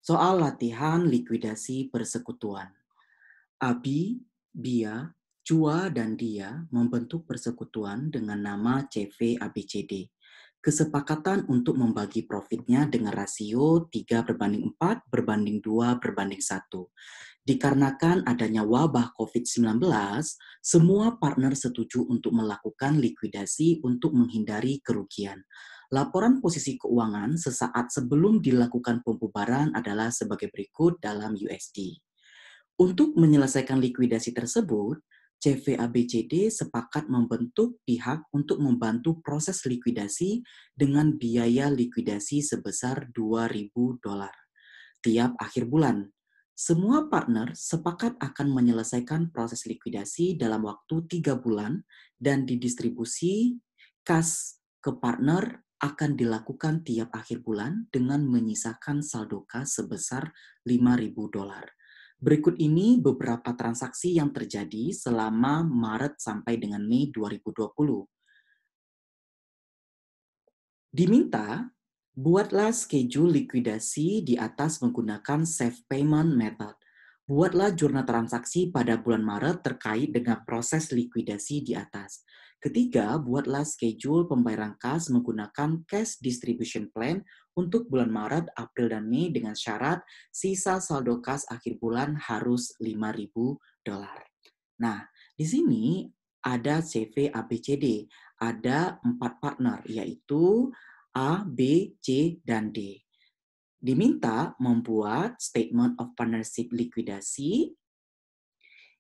Soal latihan likuidasi persekutuan. Abi, Bia, Chua, dan Dia membentuk persekutuan dengan nama CV ABCD. Kesepakatan untuk membagi profitnya dengan rasio 3:4:2:1. Dikarenakan adanya wabah COVID-19, semua partner setuju untuk melakukan likuidasi untuk menghindari kerugian. Laporan posisi keuangan sesaat sebelum dilakukan pembubaran adalah sebagai berikut dalam USD. Untuk menyelesaikan likuidasi tersebut, CVABCD sepakat membentuk pihak untuk membantu proses likuidasi dengan biaya likuidasi sebesar $2.000 tiap akhir bulan. Semua partner sepakat akan menyelesaikan proses likuidasi dalam waktu 3 bulan dan didistribusi kas ke partner akan dilakukan tiap akhir bulan dengan menyisakan saldo kas sebesar $5.000. Berikut ini beberapa transaksi yang terjadi selama Maret sampai dengan Mei 2020. Diminta, buatlah schedule likuidasi di atas menggunakan Safe Payment Method. Buatlah jurnal transaksi pada bulan Maret terkait dengan proses likuidasi di atas. Ketiga, buatlah schedule pembayaran kas menggunakan Cash Distribution Plan untuk bulan Maret, April, dan Mei dengan syarat sisa saldo kas akhir bulan harus $5.000. Nah, di sini ada CV ABCD. Ada 4 partner, yaitu A, B, C, dan D. Diminta membuat Statement of Partnership likuidasi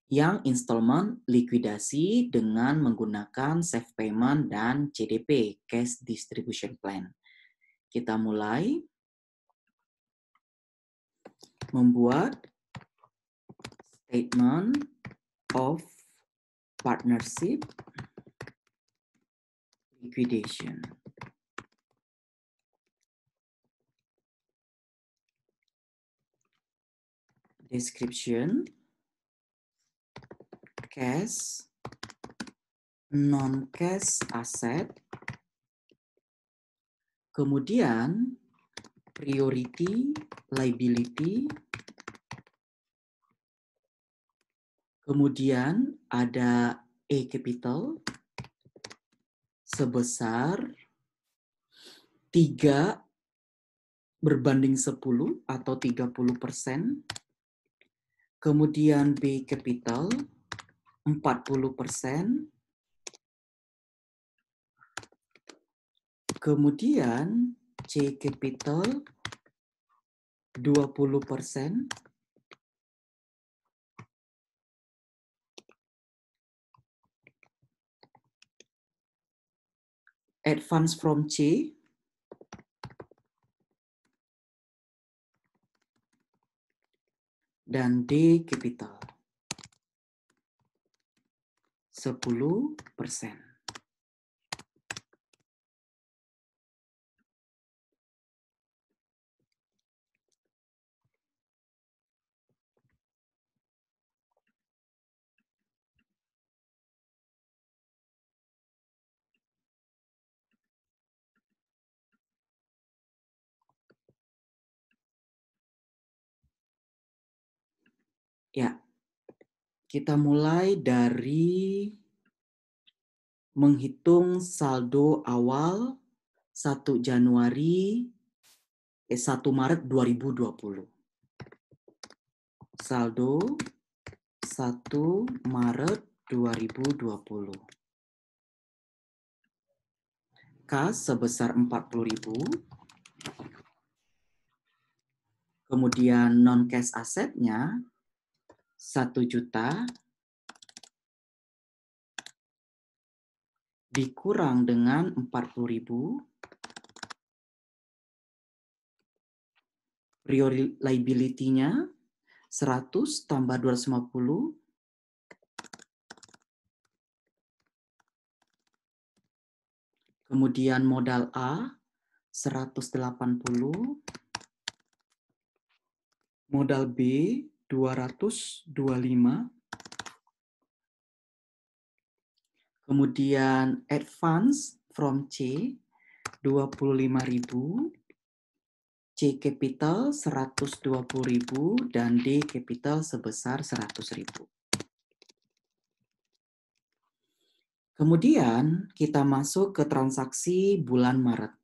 yang installment likuidasi dengan menggunakan Safe Payment dan CDP, Cash Distribution Plan. Kita mulai membuat Statement of Partnership liquidation. Description, cash, non-cash asset, kemudian priority liability, kemudian ada A capital sebesar 3/10 atau 30%, kemudian B capital 40%, kemudian C capital 20%, advance from C, dan D capital 10%. Ya, kita mulai dari menghitung saldo awal 1 Maret 2020. Saldo 1 Maret 2020. Kas sebesar 40.000. Kemudian non-cash asetnya 1 juta dikurang dengan 40.000. Priority liability-nya 100 tambah 250. Kemudian modal A 180. Modal B 225. Kemudian advance from C 25.000. C capital 120.000 dan D capital sebesar 100.000. Kemudian kita masuk ke transaksi bulan Maret,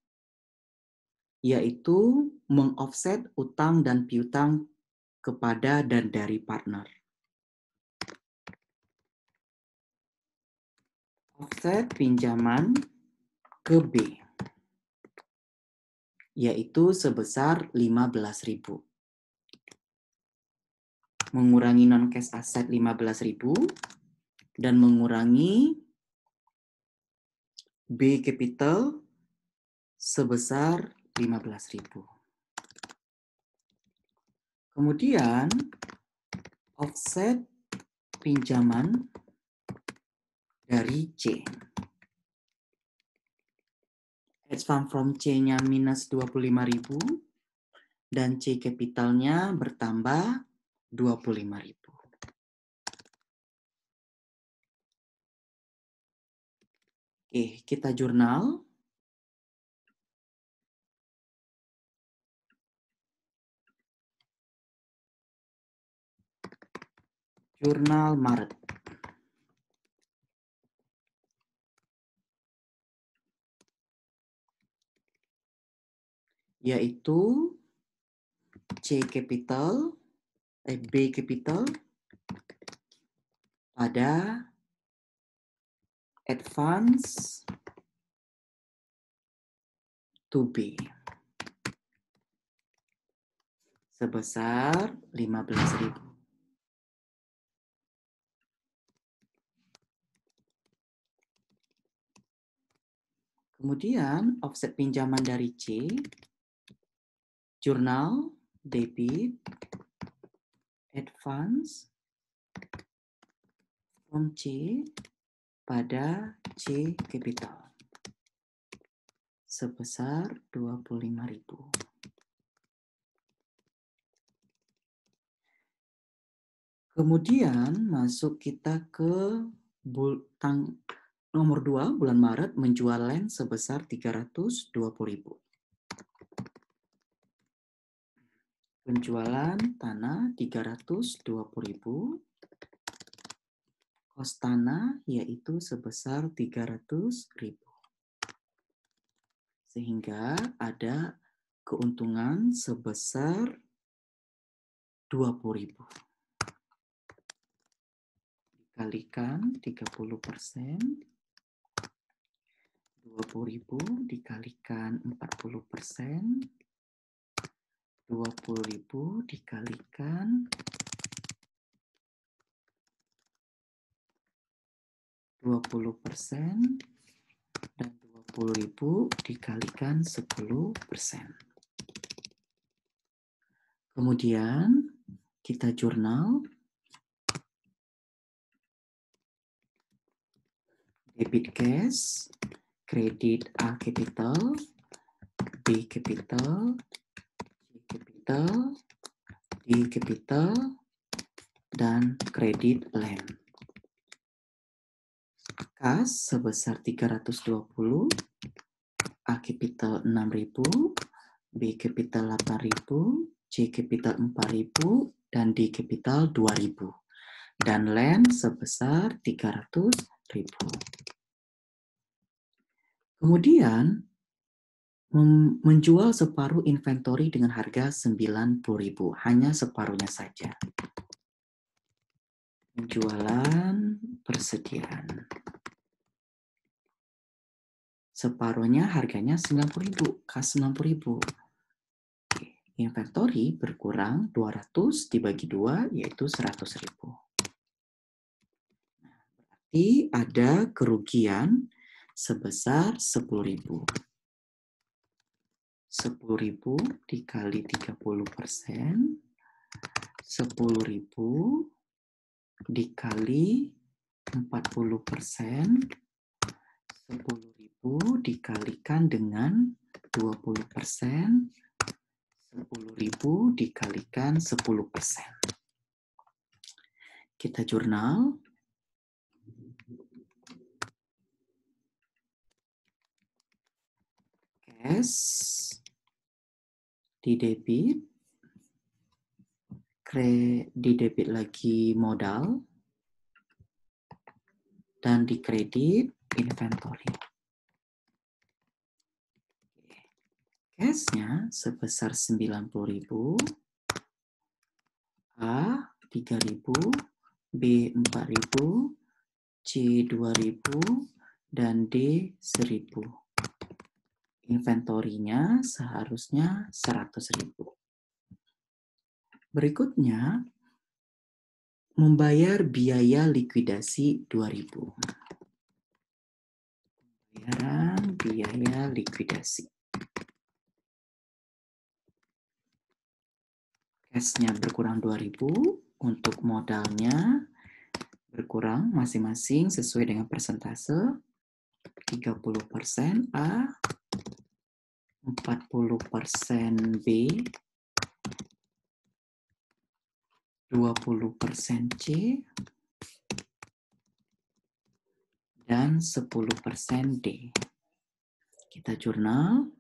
yaitu mengoffset utang dan piutang kepada dan dari partner. Offset pinjaman ke B, yaitu sebesar 15.000. Mengurangi non-cash asset 15.000 dan mengurangi B capital sebesar 15.000. Kemudian offset pinjaman dari C. Hedge fund from C-nya minus 25.000 dan C capitalnya bertambah 25.000. Oke, kita jurnal. Jurnal Maret. Yaitu B capital pada advance to B sebesar 15.000. Kemudian offset pinjaman dari C, jurnal debit advance from C pada C capital sebesar 25.000. Kemudian masuk kita ke nomor 2 bulan Maret, menjual land sebesar 320.000. Penjualan tanah 320.000. Kos tanah yaitu sebesar 300.000. Sehingga ada keuntungan sebesar 20.000. Dikalikan 30%. 20.000 dikalikan 40%. 20.000 dikalikan 20% dan 20.000 dikalikan 10%. Kemudian kita jurnal debit cash, kredit A capital, B capital, C capital, D capital, dan kredit land. Kas sebesar 320, A capital 6.000, B capital 8.000, C capital 4.000, dan D capital 2.000. Dan land sebesar 300.000. Kemudian menjual separuh inventory dengan harga 90.000, hanya separuhnya saja. Penjualan persediaan. Separuhnya harganya 90.000, kas 90.000. Inventory berkurang 200 dibagi 2 yaitu 100.000. Berarti ada kerugian sebesar 10.000. 10.000 dikali 30%, 10.000 dikali 40%, 10.000 dikalikan dengan 20%, 10.000 dikalikan 10%. Kita jurnal. Cash di debit lagi modal, dan di kredit inventory. Cashnya sebesar 90.000, A 3.000, B 4.000, C 2.000, dan D 1.000. Inventorinya seharusnya 100.000. Berikutnya, membayar biaya likuidasi 2.000. Pembayaran biaya likuidasi. Cashnya berkurang 2.000, untuk modalnya berkurang masing-masing sesuai dengan persentase. 30% A, 40% B, 20% C, dan 10% D. Kita jurnal.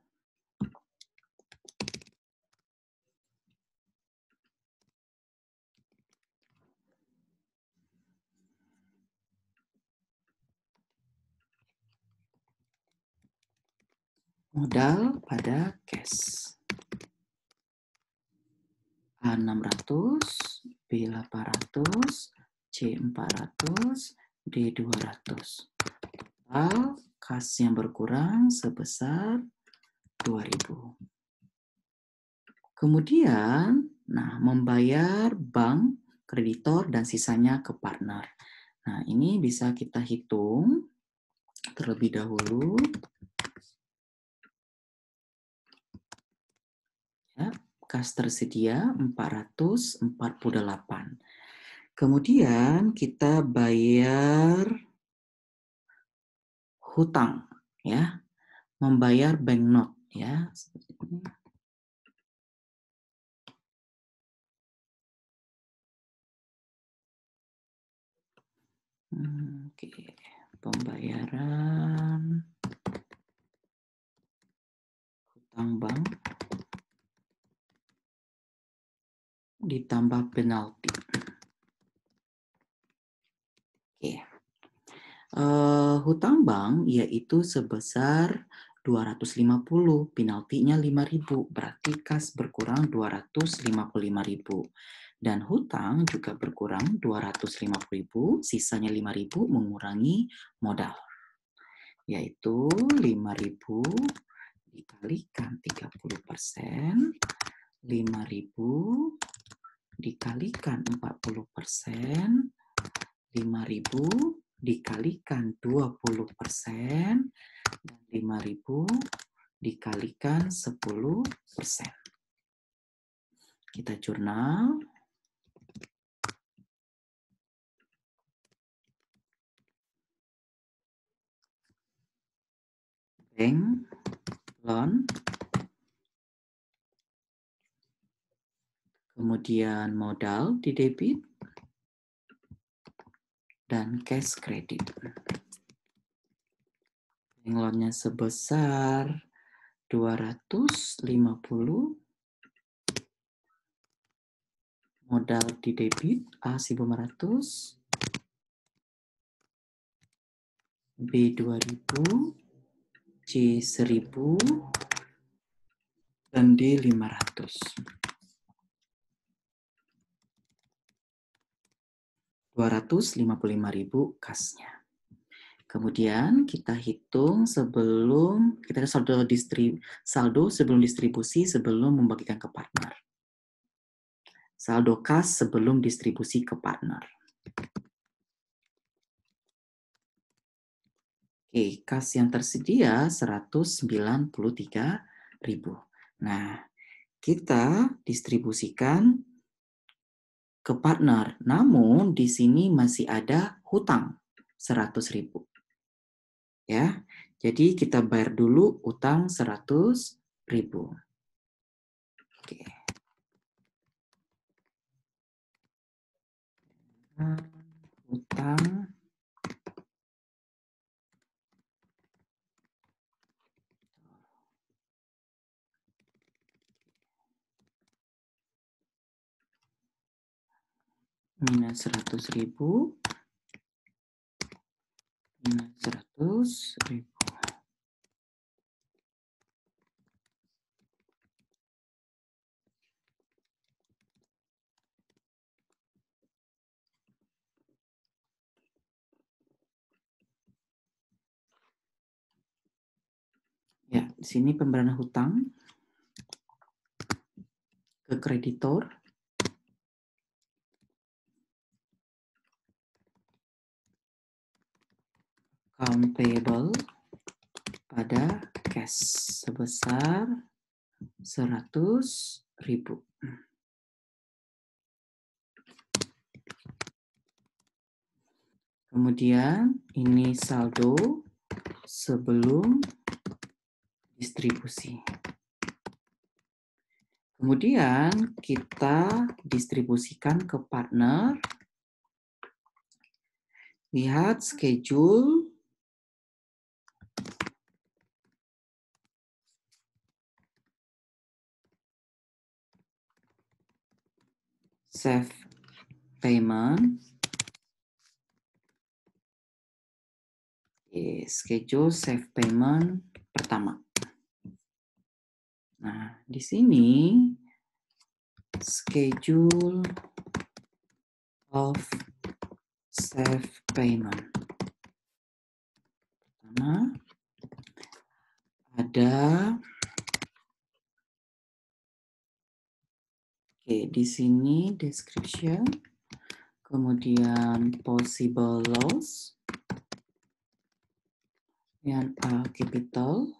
Modal pada cash. A 600, B 800, C 400, D 200. Total kas yang berkurang sebesar 2.000. Kemudian, membayar bank, kreditor, dan sisanya ke partner. Nah, ini bisa kita hitung terlebih dahulu. Ya, kas tersedia 448. Kemudian kita bayar hutang, ya, membayar banknote, ya, seperti ini. Oke, pembayaran hutang bank ditambah penalti. Oke. Hutang bank yaitu sebesar 250, penaltinya 5.000, berarti kas berkurang 255.000. Dan hutang juga berkurang 250.000, sisanya 5.000 mengurangi modal. Yaitu 5.000 dikalikan 30%, 5.000 dikalikan 40%, 5.000 dikalikan 20%, dan 5.000 dikalikan 10%. Kita jurnal. Bank, loan, kemudian modal di debit, dan cash kredit. Bank loan-nya sebesar 250, modal di debit A 1.500, B 2.000, C 1.000, dan D 500. 255.000 kasnya. Kemudian kita hitung sebelum kita saldo sebelum distribusi sebelum membagikan ke partner. Saldo kas sebelum distribusi ke partner. Oke, kas yang tersedia 193.000. Nah, kita distribusikan ke partner. Namun di sini masih ada hutang 100.000. Ya. Jadi kita bayar dulu utang 100.000. Oke. Utang minus 100.000 minus 100.000. Ya, di sini pembayaran hutang ke kreditor. Account payable pada cash sebesar 100.000. Kemudian ini saldo sebelum distribusi. Kemudian kita distribusikan ke partner. Lihat schedule. Save payment. Schedule save payment pertama. Nah, di sini schedule of save payment. Pertama ada di sini description, kemudian possible loss, dan capital.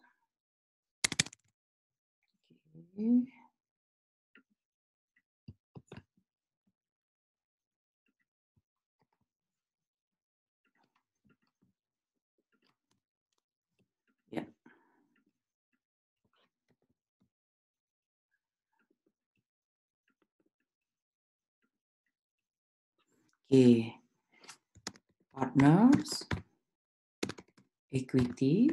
Ya. Partners, equity,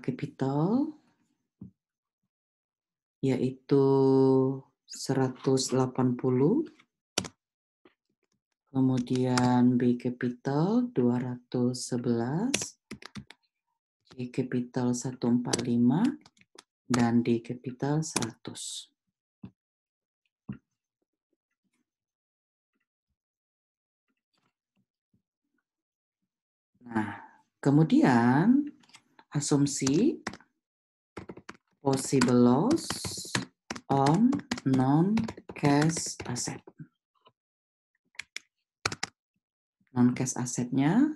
capital, yaitu 180, kemudian B capital 211, C capital 145, dan D capital 100. Nah, kemudian asumsi possible loss on non-cash asset. Non-cash asetnya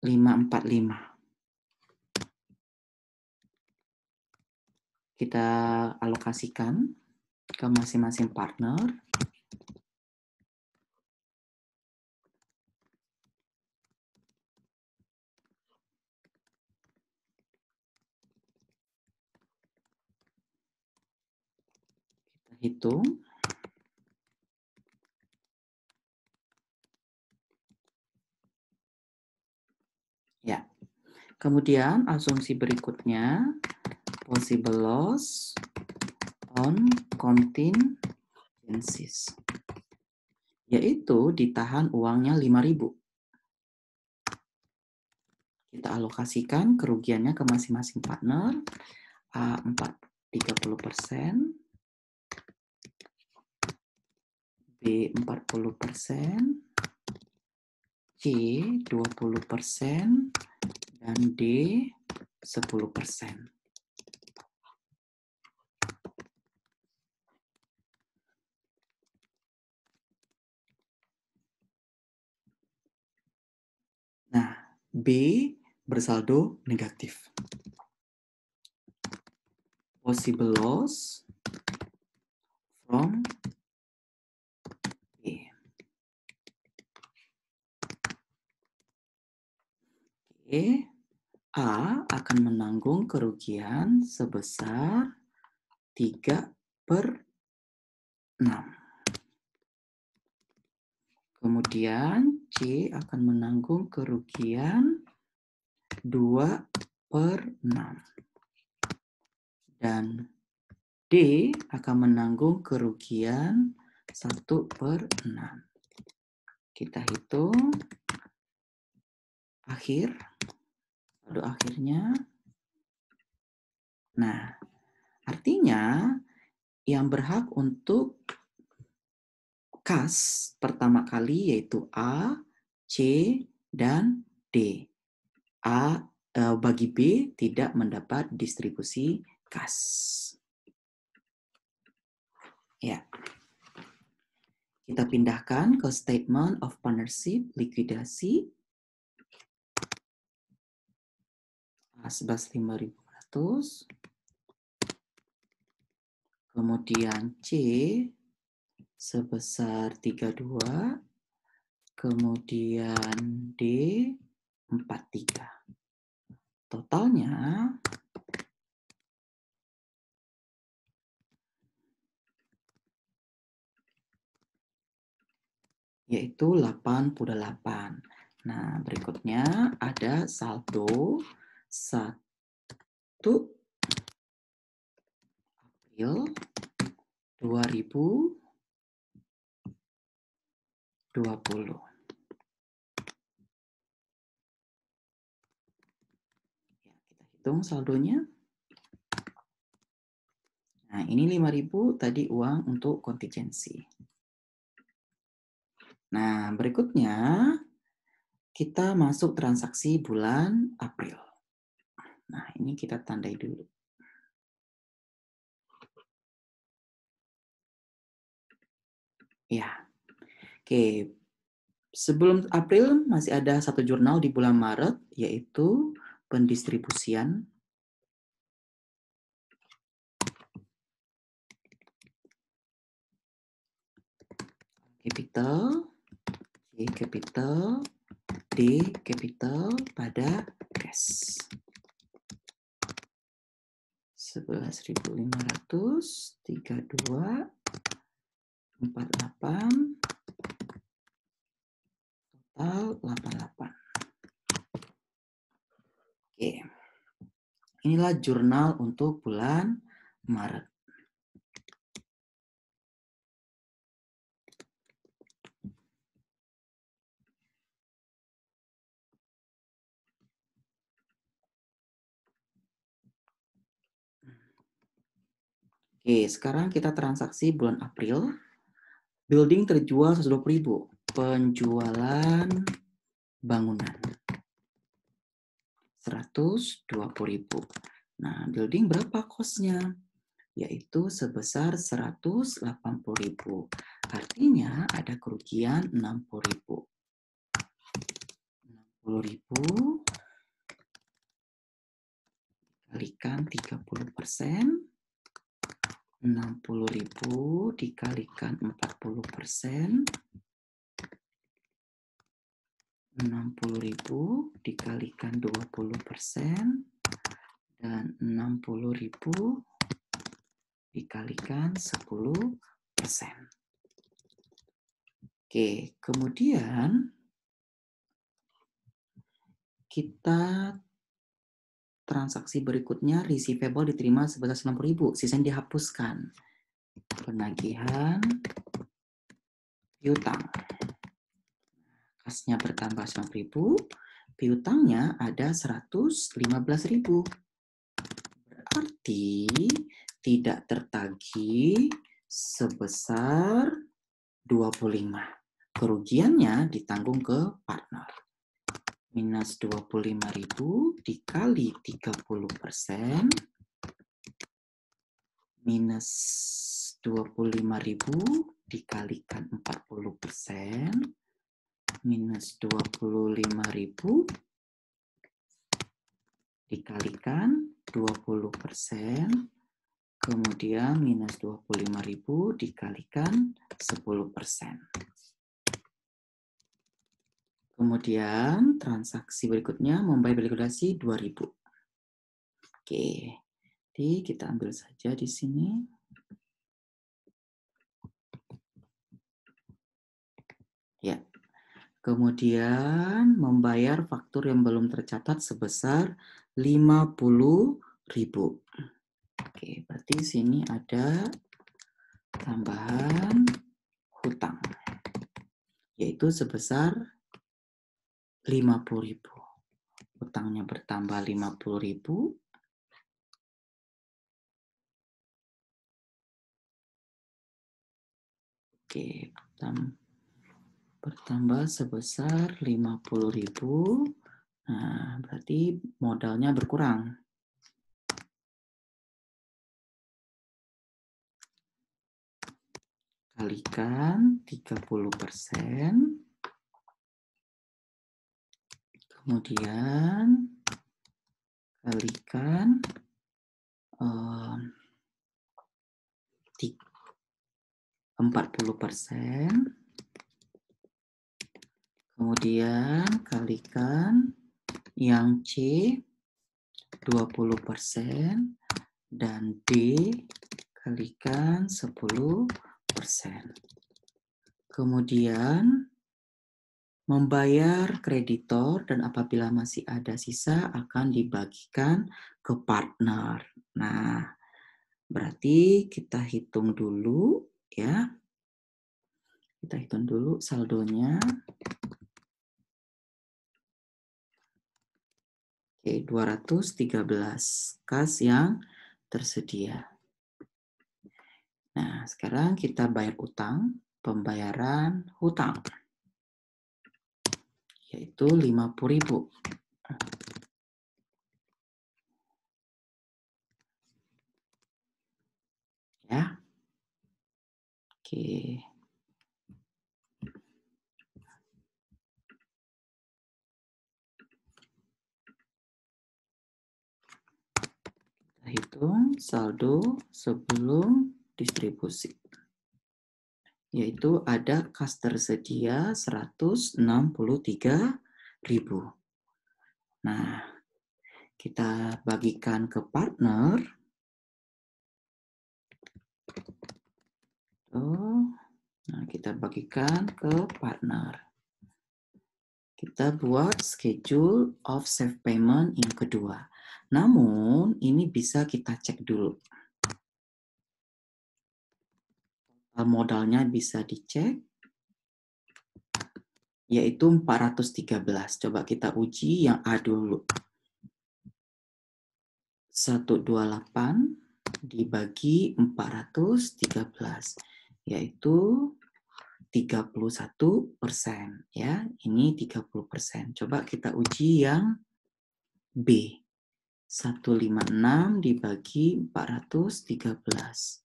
545. Kita alokasikan ke masing-masing partner. Kita hitung. Ya. Kemudian asumsi berikutnya possible loss on contingencies, yaitu ditahan uangnya 5.000. Kita alokasikan kerugiannya ke masing-masing partner. A 30%, B 40%, C 20%, dan D 10%. Nah, B bersaldo negatif. Possible loss from B. A akan menanggung kerugian sebesar 3/6. Kemudian C akan menanggung kerugian 2/6. Dan D akan menanggung kerugian 1/6. Kita hitung akhir, saldo akhirnya. Nah, artinya yang berhak untuk kas pertama kali yaitu A, C, dan D. Bagi B tidak mendapat distribusi kas. Ya. Kita pindahkan ke statement of partnership likuidasi. 11.500. Kemudian C sebesar 32. Kemudian D 43. Totalnya yaitu 88. Nah, berikutnya ada saldo 1 April 2020. Ya, kita hitung saldonya. Nah, ini 5.000 tadi uang untuk kontingensi. Nah, berikutnya kita masuk transaksi bulan April. Nah, ini kita tandai dulu. Ya, oke. Sebelum April masih ada satu jurnal di bulan Maret, yaitu pendistribusian. Capital, C capital, D capital pada cash. 11.500, 32, 48, total 88. Oke. Inilah jurnal untuk bulan Maret. Oke, sekarang kita transaksi bulan April. Building terjual 120.000. Penjualan bangunan 120.000. Nah, building berapa kosnya? Yaitu sebesar 180.000. Artinya ada kerugian 60.000. 60.000 dikalikan 30%. 60.000 dikalikan 40%. 60.000 dikalikan 20%. Dan 60.000 dikalikan 10%. Oke, kemudian kita transaksi berikutnya receivable diterima sebesar 90.000, sisanya dihapuskan. Penagihan piutang. Kasnya bertambah 90.000, piutangnya ada 115.000. Berarti tidak tertagih sebesar 25. Kerugiannya ditanggung ke partner. Minus 25.000 dikali 30%. Minus 25.000 dikalikan 40%. Minus 25.000 dikalikan 20%. Kemudian minus 25.000 dikalikan 10%. Kemudian transaksi berikutnya membayar likuidasi 2.000. Oke, jadi kita ambil saja di sini. Ya. Kemudian membayar faktur yang belum tercatat sebesar 50.000. Oke, berarti sini ada tambahan hutang, yaitu sebesar 50.000. Hutangnya bertambah 50.000. Oke, bertambah sebesar 50.000. Nah, berarti modalnya berkurang. Kalikan 30%. Kemudian kalikan 40%. Kemudian kalikan yang C 20% dan D kalikan 10%. Kemudian membayar kreditor dan apabila masih ada sisa akan dibagikan ke partner. Nah, berarti kita hitung dulu ya. Kita hitung dulu saldonya. Oke, 213 kas yang tersedia. Nah, sekarang kita bayar utang, pembayaran hutang, yaitu 50.000. Ya. Oke. Kita hitung saldo sebelum distribusi. Yaitu ada kas tersedia 163.000. Nah, kita bagikan ke partner. Nah, kita bagikan ke partner. Kita buat schedule of safe payment yang kedua. Namun, ini bisa kita cek dulu. Modalnya bisa dicek, yaitu 413. Coba kita uji yang A dulu. 128 dibagi 413, yaitu 31%. Ya, ini 30%. Coba kita uji yang B. 156 dibagi 413.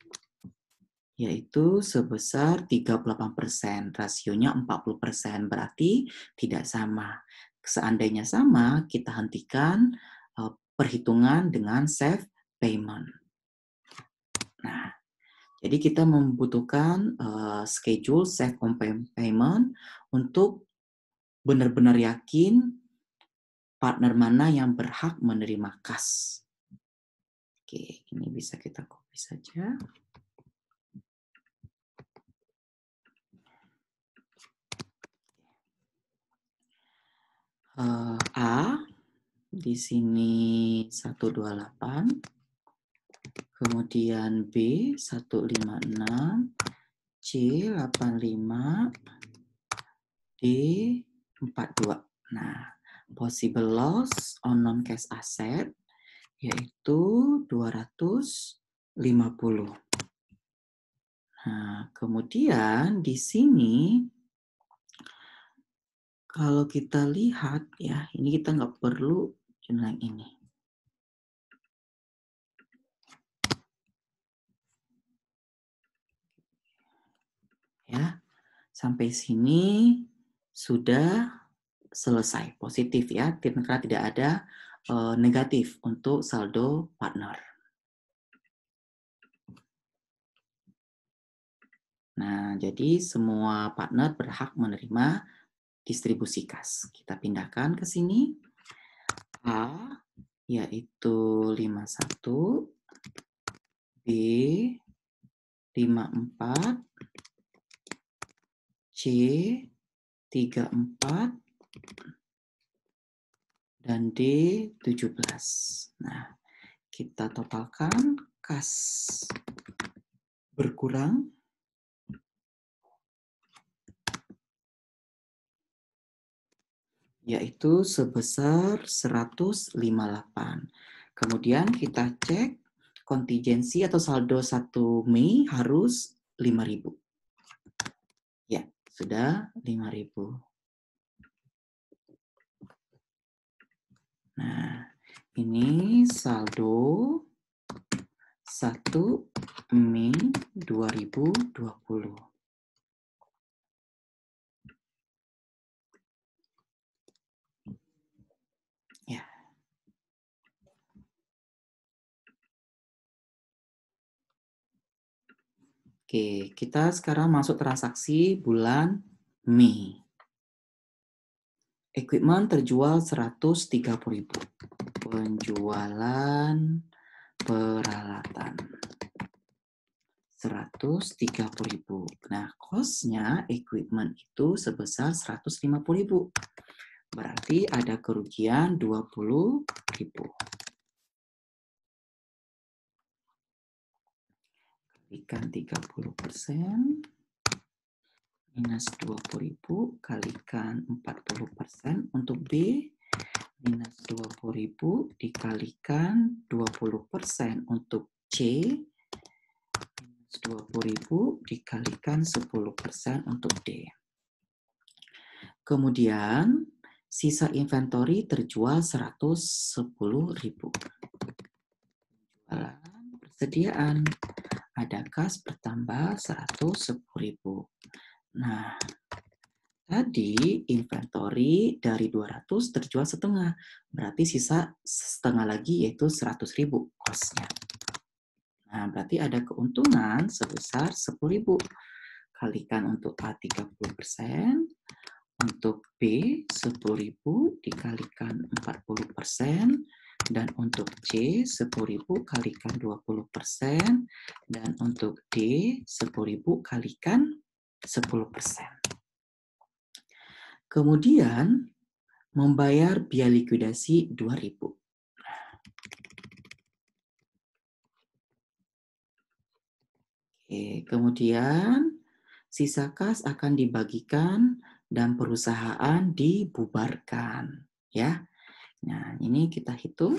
Yaitu sebesar 38%. Rasionya 40%. Berarti tidak sama. Seandainya sama, kita hentikan perhitungan dengan safe payment. Nah, jadi kita membutuhkan schedule safe payment untuk benar-benar yakin partner mana yang berhak menerima kas. Oke, ini bisa kita copy saja. A di sini 128, kemudian B 156, C 85, D 42. Nah, possible loss on non-cash asset yaitu 250. Nah, kemudian di sini kalau kita lihat ya, ini kita nggak perlu yang ini. Ya, sampai sini sudah selesai, positif ya, karena tidak ada negatif untuk saldo partner. Nah, jadi semua partner berhak menerima distribusi kas. Kita pindahkan ke sini. A yaitu 51, B 54, C 34, dan D 17. Nah, kita totalkan kas berkurang yaitu sebesar 158. Kemudian kita cek kontingensi atau saldo 1 Mei harus 5.000. Ya, sudah 5.000. Nah, ini saldo 1 Mei 2020. Ya. Oke, kita sekarang masuk transaksi bulan Mei. Equipment terjual 130.000. Penjualan peralatan 130.000. Nah, cost-nya equipment itu sebesar 150.000. Berarti ada kerugian 20.000. Kalikan 30%. Minus 20.000 kalikan 40% untuk B. Minus 20.000 dikalikan 20% untuk C. Minus 20.000 dikalikan 10% untuk D. Kemudian sisa inventory terjual 110.000. Jualan persediaan ada kas bertambah 110.000. Nah, tadi inventory dari 200 terjual setengah. Berarti sisa setengah lagi yaitu 100.000 cost-nya. Nah, berarti ada keuntungan sebesar 10.000. Kalikan untuk A 30%, untuk B 10.000 dikalikan 40%, dan untuk C 10.000 kalikan 20%, dan untuk D 10.000 kalikan 10%. Kemudian membayar biaya likuidasi 2.000. Oke, kemudian sisa kas akan dibagikan dan perusahaan dibubarkan, ya. Nah, ini kita hitung.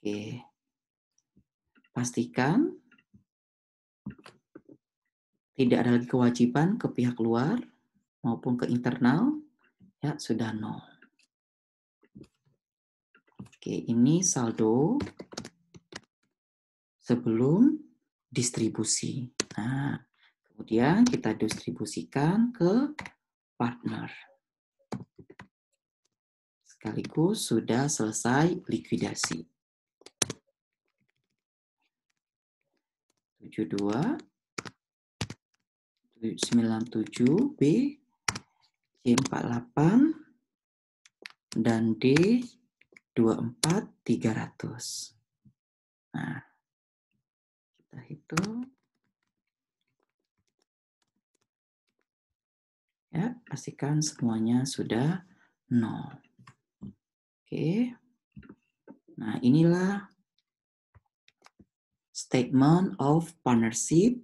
Oke. Pastikan tidak ada lagi kewajiban ke pihak luar maupun ke internal, ya, sudah 0. Oke, ini saldo sebelum distribusi. Nah, kemudian kita distribusikan ke partner. Sekaligus sudah selesai likuidasi. 72, 97B, C48, dan D 24.300. Nah, kita hitung. Ya, pastikan semuanya sudah 0. Oke. Nah, inilah statement of partnership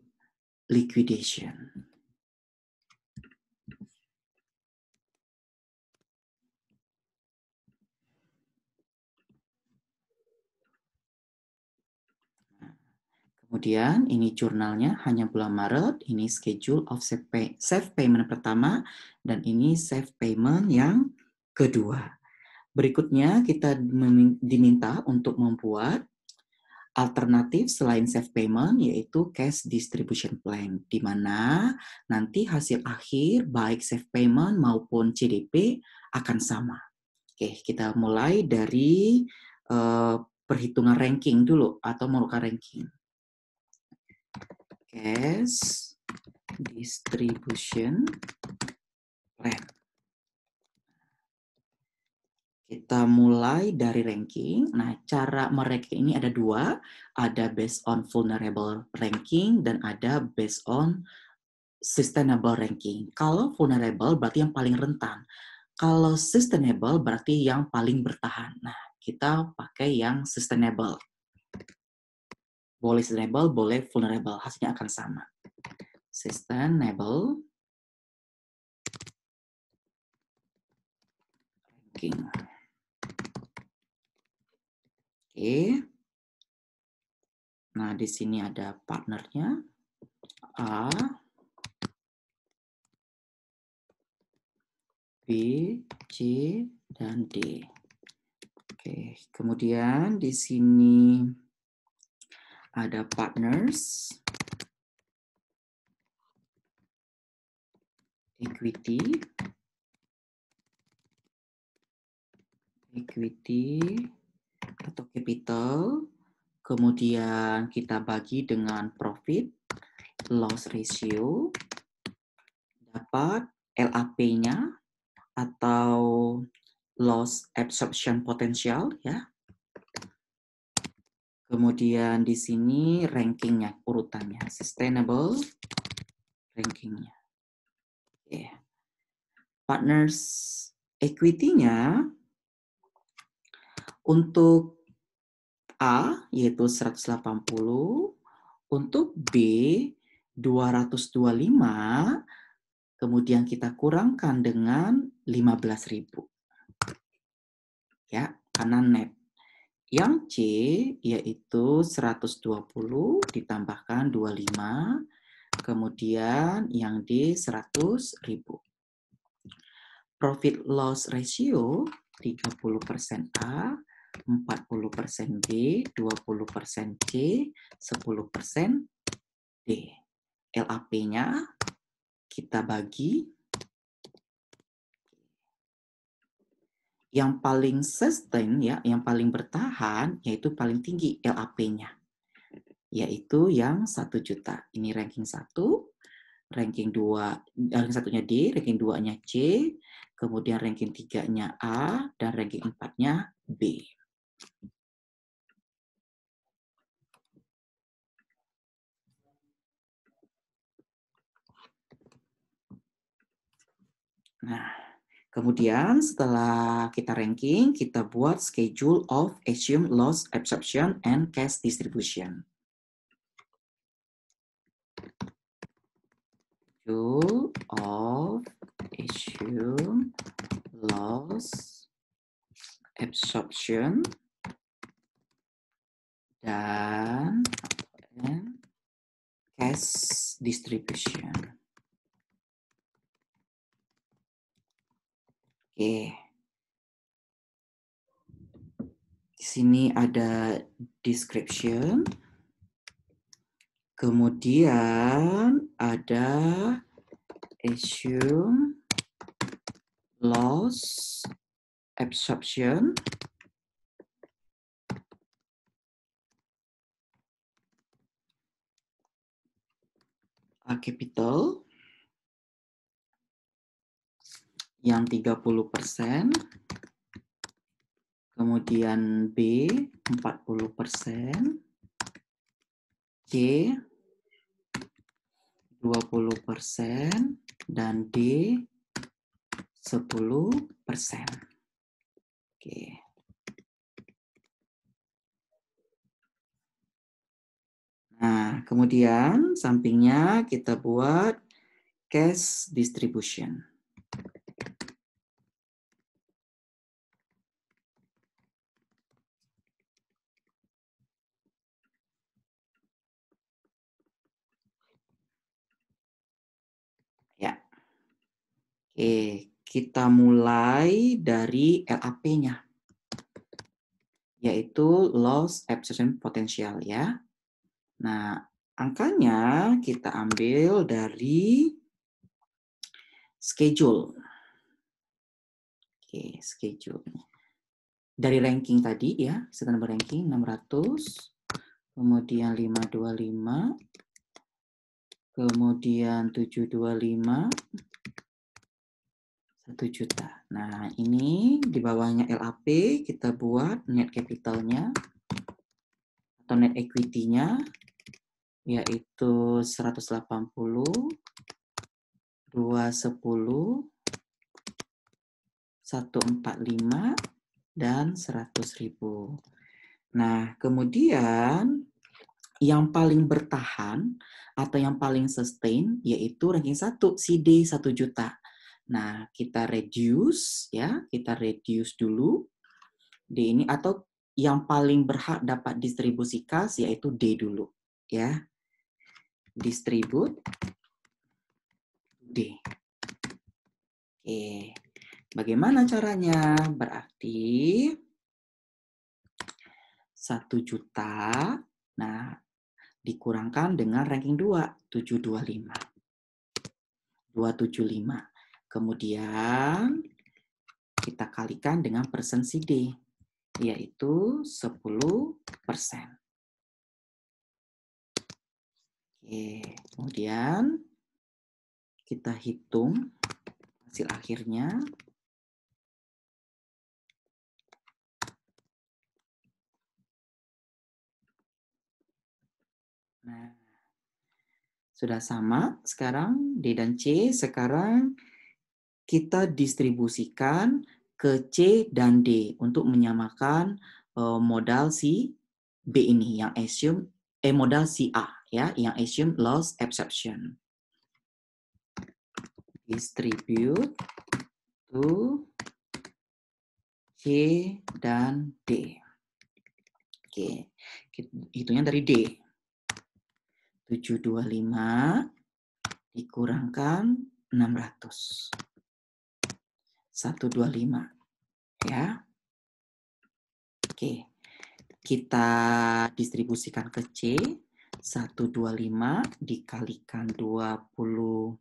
liquidation. Kemudian ini jurnalnya hanya bulan Maret, ini schedule of safe payment pertama, dan ini safe payment yang kedua. Berikutnya kita diminta untuk membuat alternatif selain safe payment, yaitu cash distribution plan, di mana nanti hasil akhir baik safe payment maupun CDP akan sama. Oke, kita mulai dari perhitungan ranking dulu atau merupakan ranking. Cash distribution plan. Kita mulai dari ranking. Nah, cara meranking ini ada dua. Ada based on vulnerable ranking dan ada based on sustainable ranking. Kalau vulnerable berarti yang paling rentan. Kalau sustainable berarti yang paling bertahan. Nah, kita pakai yang sustainable. Boleh sustainable, boleh vulnerable. Hasilnya akan sama. Sustainable ranking. Oke. Nah, di sini ada partnernya. A, B, C, dan D. Oke, kemudian di sini ada partners, equity, atau capital. Kemudian kita bagi dengan profit, loss ratio, dapat LAP-nya atau loss absorption potential ya. Kemudian di sini rankingnya, urutannya, sustainable rankingnya. Okay. Partners equity-nya untuk A yaitu 180, untuk B 225, kemudian kita kurangkan dengan 15.000. Ya, karena net. Yang C yaitu 120 ditambahkan 25, kemudian yang D 100.000. Profit loss ratio 30% A, 40% B, 20% C, 10% D. LAP-nya kita bagi. Yang paling sustain ya, yang paling bertahan yaitu paling tinggi LAP-nya. Yaitu yang 1 juta. Ini ranking 1, ranking 2, ranking 1-nya D, ranking 2-nya C, kemudian ranking 3-nya A, dan ranking 4-nya B. Nah, kemudian setelah kita ranking, kita buat schedule of assumed loss absorption and cash distribution. Schedule of assumed loss absorption dan cash distribution. Oke. Di sini ada description. Kemudian ada assume loss absorption. A capital yang 30%, kemudian B 40%, C 20%, dan D 10%. Oke. Nah, kemudian sampingnya kita buat cash distribution. Ya. Oke, kita mulai dari LAP-nya, yaitu loss absorption potential ya. Nah, angkanya kita ambil dari schedule. Oke, schedule. Dari ranking tadi ya, sustainable ranking 600, kemudian 525, kemudian 725, 1 juta. Nah, ini di bawahnya LAP kita buat net capitalnya atau net equity-nya yaitu 180, 210, 145, dan 100.000. Nah, kemudian yang paling bertahan atau yang paling sustain yaitu ranking 1, si D 1 juta. Nah, kita reduce ya, kita reduce dulu D ini, atau yang paling berhak dapat distribusi kas yaitu D dulu ya. Distribute D. Oke. Bagaimana caranya? Berarti 1 juta, nah dikurangkan dengan ranking 2, 725. 275. Kemudian kita kalikan dengan persen si D, yaitu 10%. Oke, kemudian kita hitung hasil akhirnya. Nah, sudah sama sekarang D dan C. Sekarang kita distribusikan ke C dan D untuk menyamakan modal si B ini yang assume modal si A ya, yang assume loss absorption. Distribute to C dan D. Oke, hitungnya dari D. 725 dikurangkan 600. 125 ya. Oke. Kita distribusikan ke C. 125 dikalikan 20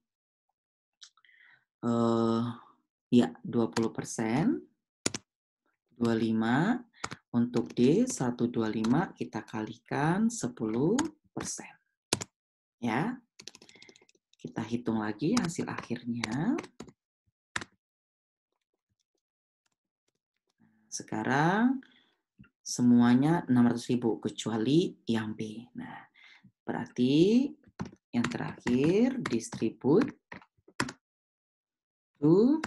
20%. 25 untuk D 125 kita kalikan 10%. Ya. Kita hitung lagi hasil akhirnya. Sekarang semuanya 600.000 kecuali yang B. Nah, berarti yang terakhir distribute to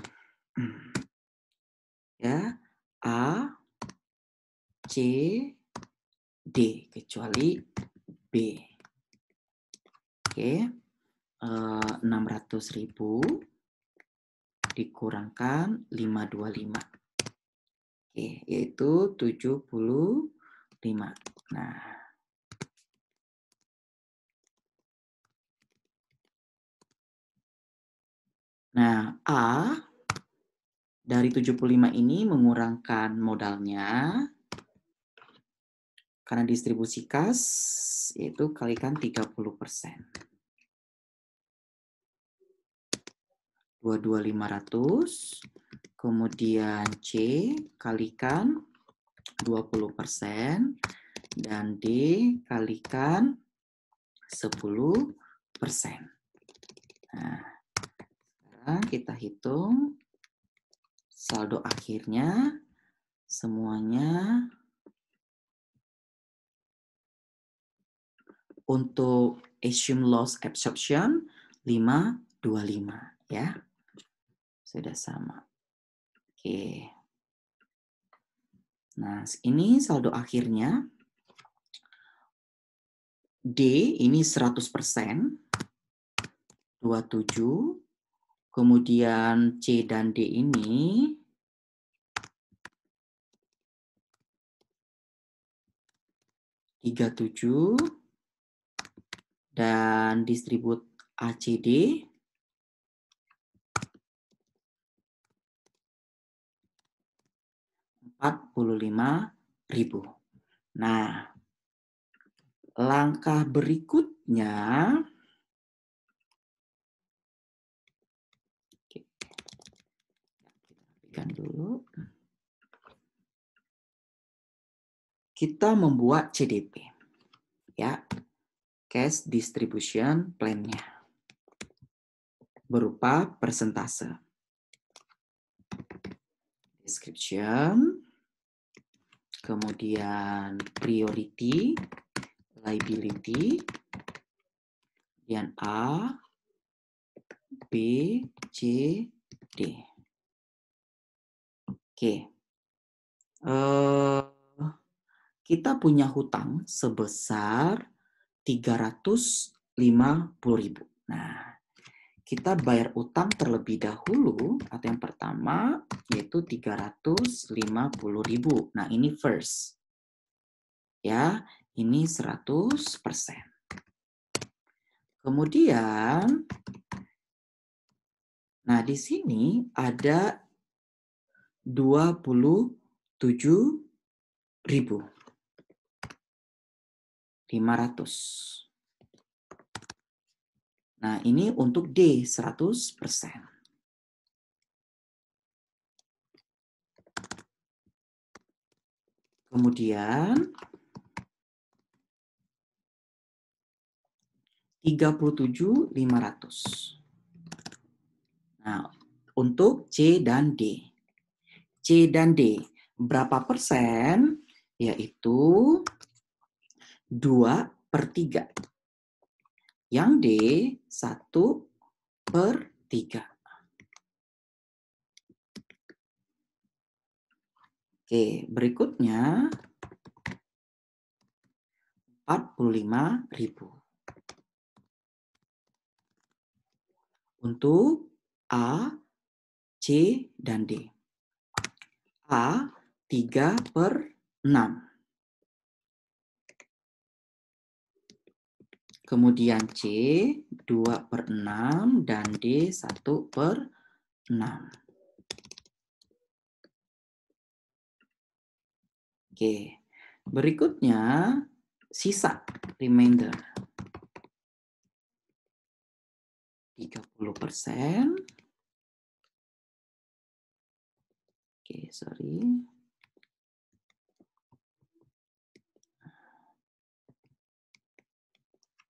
ya A, C, D kecuali B. Oke, 600.000 dikurangkan 525. Oke, yaitu 75. Nah, A dari 75 ini mengurangkan modalnya karena distribusi kas, yaitu kalikan 30%. 22.500, kemudian C kalikan 20%, dan D kalikan 10%. Nah, sekarang kita hitung saldo akhirnya semuanya untuk assume loss absorption 525 ya. Sudah sama. Oke. Nah, ini saldo akhirnya. D ini 100%, 27. Kemudian C dan D ini 37, dan distribut ACD 45.000. Nah, langkah berikutnya dulu. Kita membuat CDP. Ya. Cash distribution plan-nya. Berupa persentase. Description, kemudian priority, liability, kemudian A, B, C, D. Oke. Kita punya hutang sebesar 350.000. Nah, kita bayar utang terlebih dahulu, atau yang pertama, yaitu 350.000. Nah, ini first. Ya, ini 100%. Kemudian, nah di sini ada 27.500. Nah, ini untuk D, 100%. Kemudian 37.500. Nah, untuk C dan D. C dan D, berapa persen? Yaitu 2/3. Yang D, 1/3. Oke, berikutnya 45.000. Untuk A, C, dan D. A 3/6. Kemudian C 2/6 dan D 1/6. Oke, berikutnya sisa remainder 30%. Oke, sorry.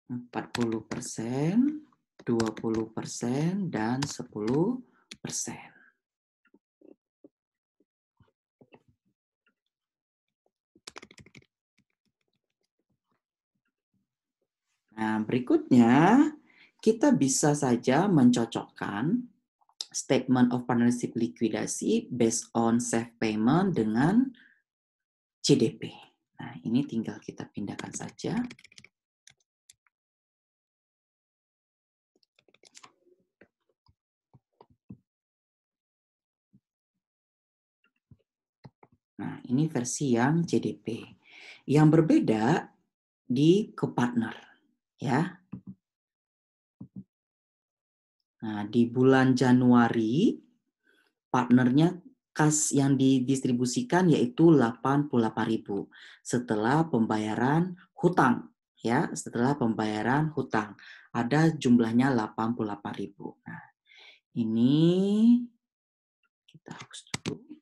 40%, 20%, dan 10%. Nah, berikutnya kita bisa saja mencocokkan statement of partnership likuidasi based on safe payment dengan CDP. Nah, ini tinggal kita pindahkan saja. Nah, ini versi yang CDP. Yang berbeda di ke-partner, ya. Nah, di bulan Januari, partnernya kas yang didistribusikan yaitu 88.000 setelah pembayaran hutang, ya, setelah pembayaran hutang. Ada jumlahnya 88.000. Nah, ini kita hapus dulu.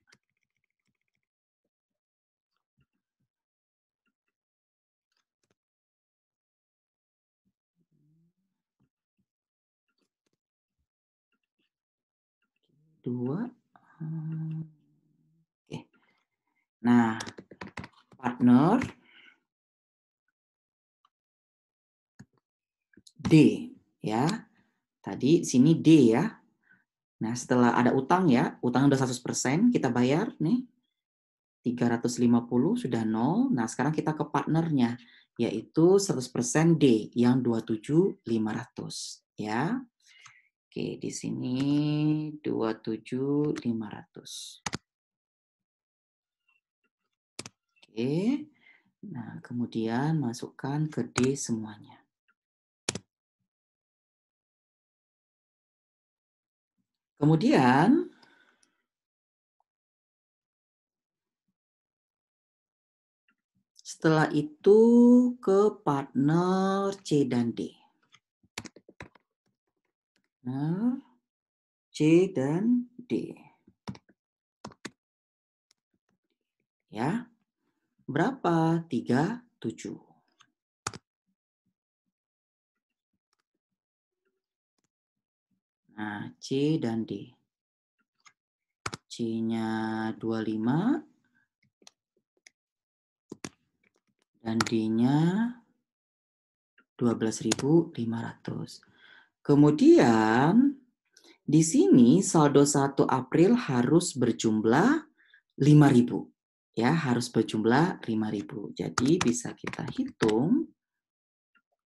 Dua. Oke. Nah, partner D, ya. Tadi sini D ya. Nah, setelah ada utang ya, utang udah 100%, kita bayar nih. 350 sudah 0. Nah, sekarang kita ke partnernya, yaitu 100% D yang 27.500 ya. Oke, di sini 27.500. Oke. Nah, kemudian masukkan ke D semuanya. Kemudian setelah itu ke partner C dan D. Nah, C dan D. Ya. Berapa? 37. Nah, C dan D. C-nya 25 dan D-nya 12.500. Kemudian di sini saldo 1 April harus berjumlah 5.000. Ya, harus berjumlah 5.000. Jadi bisa kita hitung.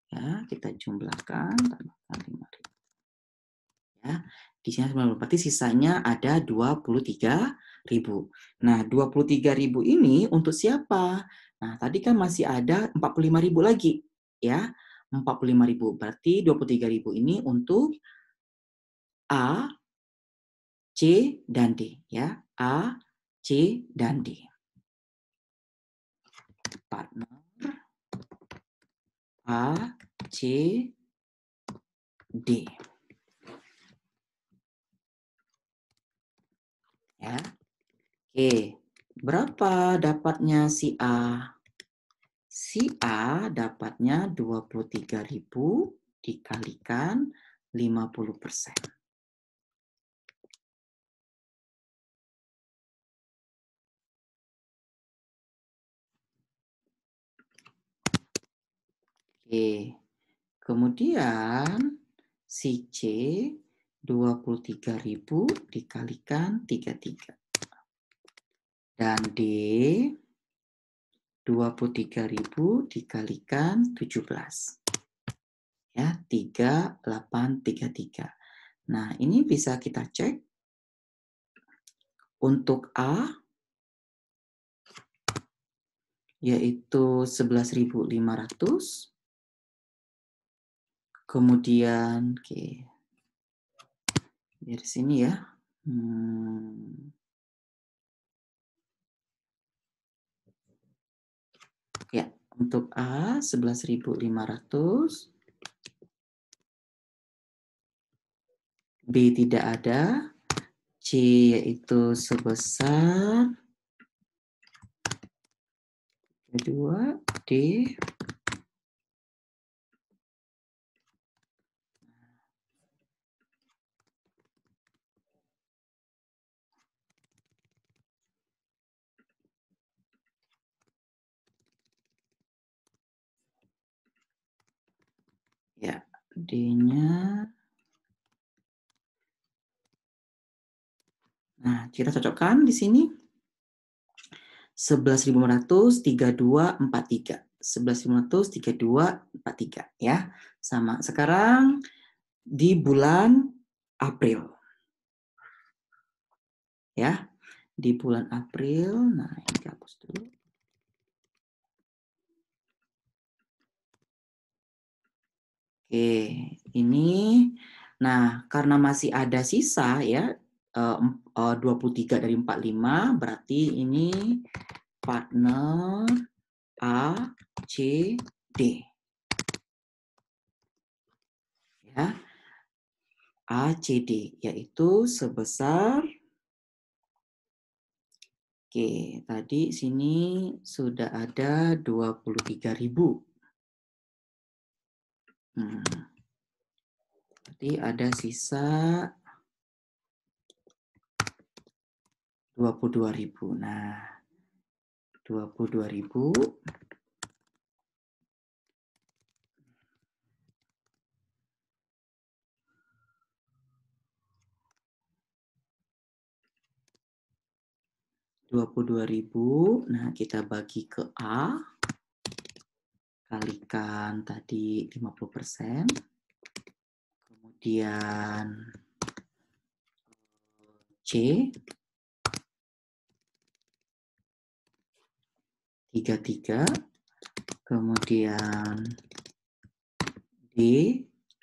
Ya, kita jumlahkan, tambahkan 5.000. Ya, di sini berarti sisanya ada 23.000. Nah, 23.000 ini untuk siapa? Nah, tadi kan masih ada 45.000 lagi, ya. 45.000 berarti 23.000 ini untuk A, C, dan D, ya. A, C, dan D. Partner A, C, D. Ya. Oke, berapa dapatnya si A? Si A dapatnya 23.000 dikalikan 50%. Oke, kemudian si C 23.000 dikalikan 33. Dan D 23.000 dikalikan 17. Ya, 3833. Nah, ini bisa kita cek. Untuk A yaitu 11.500. Kemudian, oke, dari sini ya. Ya, untuk A 11.500. B tidak ada. C yaitu sebesar 2. D ya, D-nya. Nah, kita cocokkan di sini. 11.500 3243. 11.500 3243 ya. Sama. Sekarang di bulan April. Ya. Di bulan April. Nah, ini hapus dulu. Oke, ini nah karena masih ada sisa ya 23 dari 45 berarti ini partner A, C, D. Ya. A, C, D yaitu sebesar. Oke, tadi sini sudah ada 23.000. Berarti ada sisa 22.000. Nah, 22.000 22.000. Nah, kita bagi ke A. Kalikan tadi 50%. Kemudian C 33. Kemudian D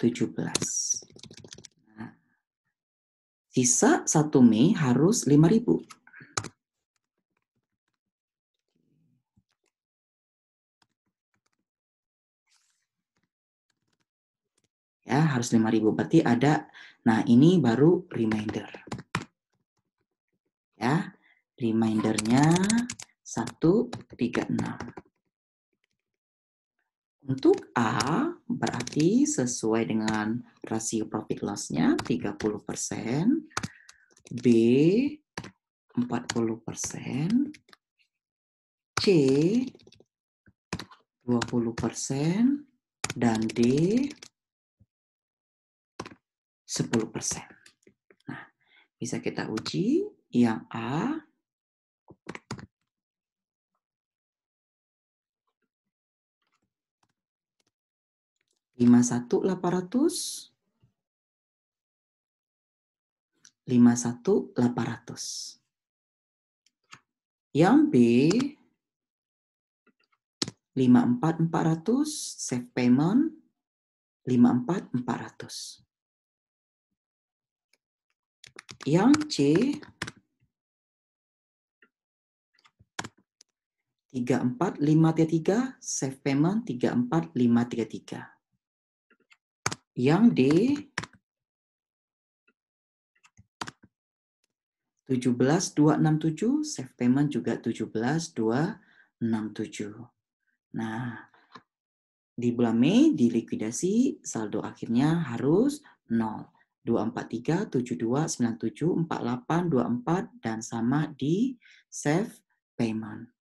17. Nah, sisa 1 Mei harus 5.000. Ya, harus 5.000. Berarti ada, nah ini baru reminder. Ya, remindernya 136. Untuk A, berarti sesuai dengan rasio profit loss-nya 30%, B 40%, C 20%, dan D 10%. Nah, bisa kita uji yang A 51.800. 51.800. Yang B, 54.400, safe payment, 54.400. Yang C, 34.533, safe payment, 34.533. Yang D, 17.267, safe payment juga 17.267. Nah, di bulan Mei di likuidasi saldo akhirnya harus 0. 243, 72, 97, 48, 24 dan sama di safe payment.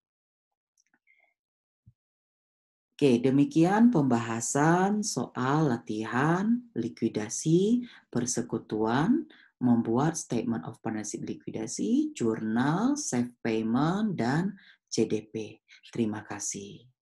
Oke, demikian pembahasan soal latihan likuidasi persekutuan, membuat statement of partnership likuidasi, jurnal, safe payment, dan CDP. Terima kasih.